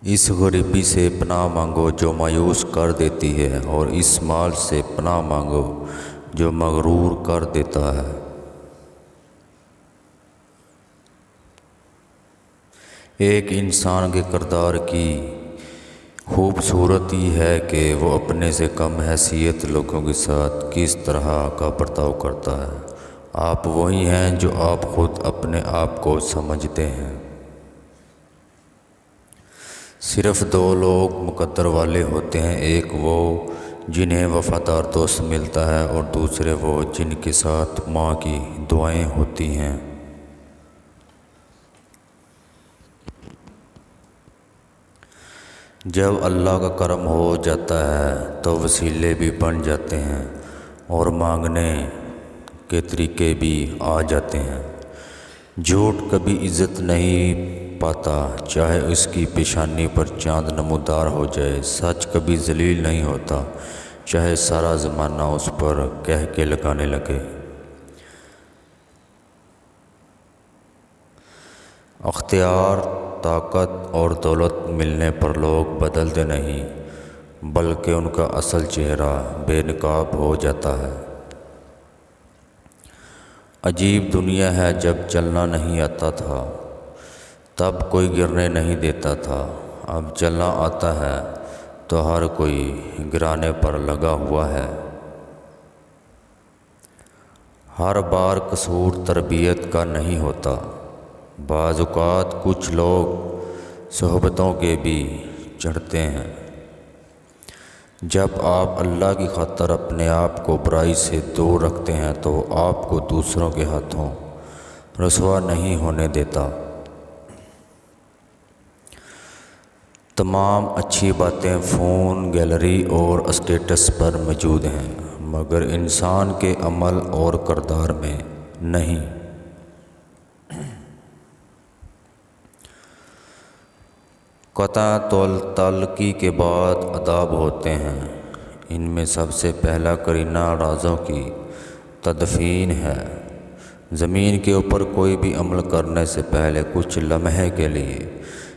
اس غریبی سے پناہ مانگو جو مایوس کر دیتی ہے، اور اس مال سے پناہ مانگو جو مغرور کر دیتا ہے۔ ایک انسان کے کردار کی خوبصورتی ہے کہ وہ اپنے سے کم حیثیت لوگوں کے ساتھ کس طرح کا برتاؤ کرتا ہے۔ آپ وہی ہیں جو آپ خود اپنے آپ کو سمجھتے ہیں۔ صرف دو لوگ مقدر والے ہوتے ہیں، ایک وہ جنہیں وفادار دوست ملتا ہے، اور دوسرے وہ جن کے ساتھ ماں کی دعائیں ہوتی ہیں۔ جب اللہ کا کرم ہو جاتا ہے تو وسیلے بھی بن جاتے ہیں اور مانگنے کے طریقے بھی آ جاتے ہیں۔ جھوٹ کبھی عزت نہیں پاتا، چاہے اس کی پیشانی پر چاند نمودار ہو جائے۔ سچ کبھی ذلیل نہیں ہوتا، چاہے سارا زمانہ اس پر کہہ کے لگانے لگے۔ اختیار، طاقت اور دولت ملنے پر لوگ بدلتے نہیں، بلکہ ان کا اصل چہرہ بے نقاب ہو جاتا ہے۔ عجیب دنیا ہے، جب چلنا نہیں آتا تھا تب کوئی گرنے نہیں دیتا تھا، اب چلنا آتا ہے تو ہر کوئی گرانے پر لگا ہوا ہے۔ ہر بار قصور تربیت کا نہیں ہوتا، بعض اوقات کچھ لوگ صحبتوں کے بھی چڑھتے ہیں۔ جب آپ اللہ کی خاطر اپنے آپ کو برائی سے دور رکھتے ہیں تو وہ آپ کو دوسروں کے ہاتھوں رسوا نہیں ہونے دیتا۔ تمام اچھی باتیں فون، گیلری اور اسٹیٹس پر موجود ہیں، مگر انسان کے عمل اور کردار میں نہیں۔ قطع تعلقی کے بعد آداب ہوتے ہیں، ان میں سب سے پہلا قرینہ رازوں کی تدفین ہے۔ زمین کے اوپر کوئی بھی عمل کرنے سے پہلے کچھ لمحے کے لیے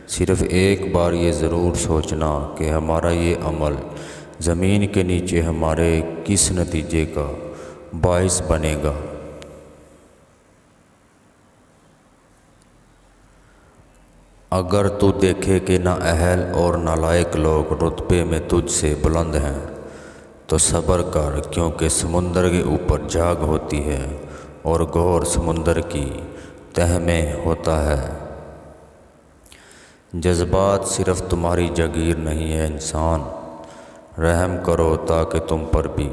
صرف ایک بار یہ ضرور سوچنا کہ ہمارا یہ عمل زمین کے نیچے ہمارے کس نتیجے کا باعث بنے گا۔ اگر تو دیکھے کہ نااہل اور نالائق لوگ رتبے میں تجھ سے بلند ہیں تو صبر کر، کیونکہ سمندر کے اوپر جاگ ہوتی ہے اور گور سمندر کی تہہ میں ہوتا ہے۔ جذبات صرف تمہاری جاگیر نہیں ہے انسان، رحم کرو تاکہ تم پر بھی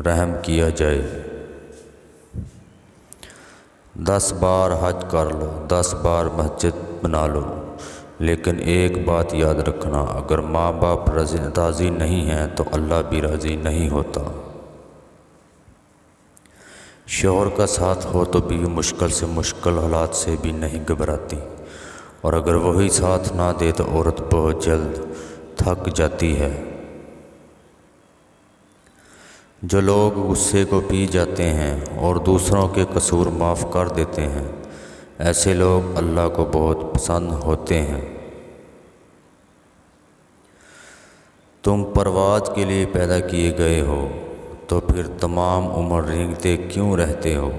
رحم کیا جائے۔ 10 بار حج کر لو، 10 بار مسجد بنا لو، لیکن ایک بات یاد رکھنا، اگر ماں باپ راضی نہیں ہیں تو اللہ بھی راضی نہیں ہوتا۔ شوہر کا ساتھ ہو تو بیوی مشکل سے مشکل حالات سے بھی نہیں گھبراتی، اور اگر وہی ساتھ نہ دے تو عورت بہت جلد تھک جاتی ہے۔ جو لوگ غصے کو پی جاتے ہیں اور دوسروں کے قصور معاف کر دیتے ہیں، ایسے لوگ اللہ کو بہت پسند ہوتے ہیں۔ تم پرواز کے لیے پیدا کیے گئے ہو، تو پھر تمام عمر رینگتے کیوں رہتے ہو؟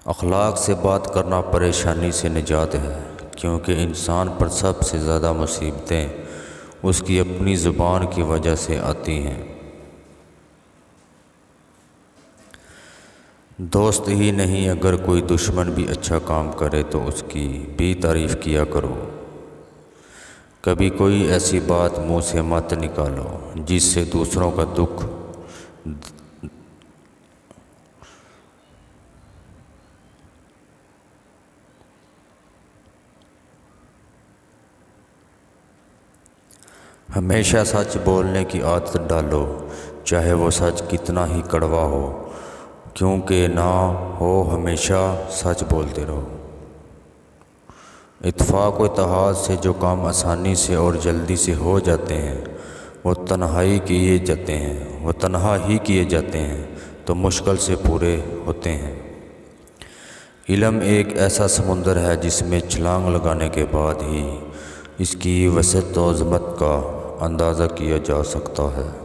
اخلاق سے بات کرنا پریشانی سے نجات ہے، کیونکہ انسان پر سب سے زیادہ مصیبتیں اس کی اپنی زبان کی وجہ سے آتی ہیں۔ دوست ہی نہیں، اگر کوئی دشمن بھی اچھا کام کرے تو اس کی بھی تعریف کیا کرو۔ کبھی کوئی ایسی بات منہ سے مت نکالو جس سے دوسروں کا دکھ ہمیشہ سچ بولنے کی عادت ڈالو، چاہے وہ سچ کتنا ہی کڑوا ہو، کیونکہ نہ ہو ہمیشہ سچ بولتے رہو۔ اتفاق و اتحاد سے جو کام آسانی سے اور جلدی سے ہو جاتے ہیں وہ تنہا ہی کیے جاتے ہیں تو مشکل سے پورے ہوتے ہیں۔ علم ایک ایسا سمندر ہے جس میں چھلانگ لگانے کے بعد ہی اس کی وسعت و عظمت کا اندازہ کیا جا سکتا ہے۔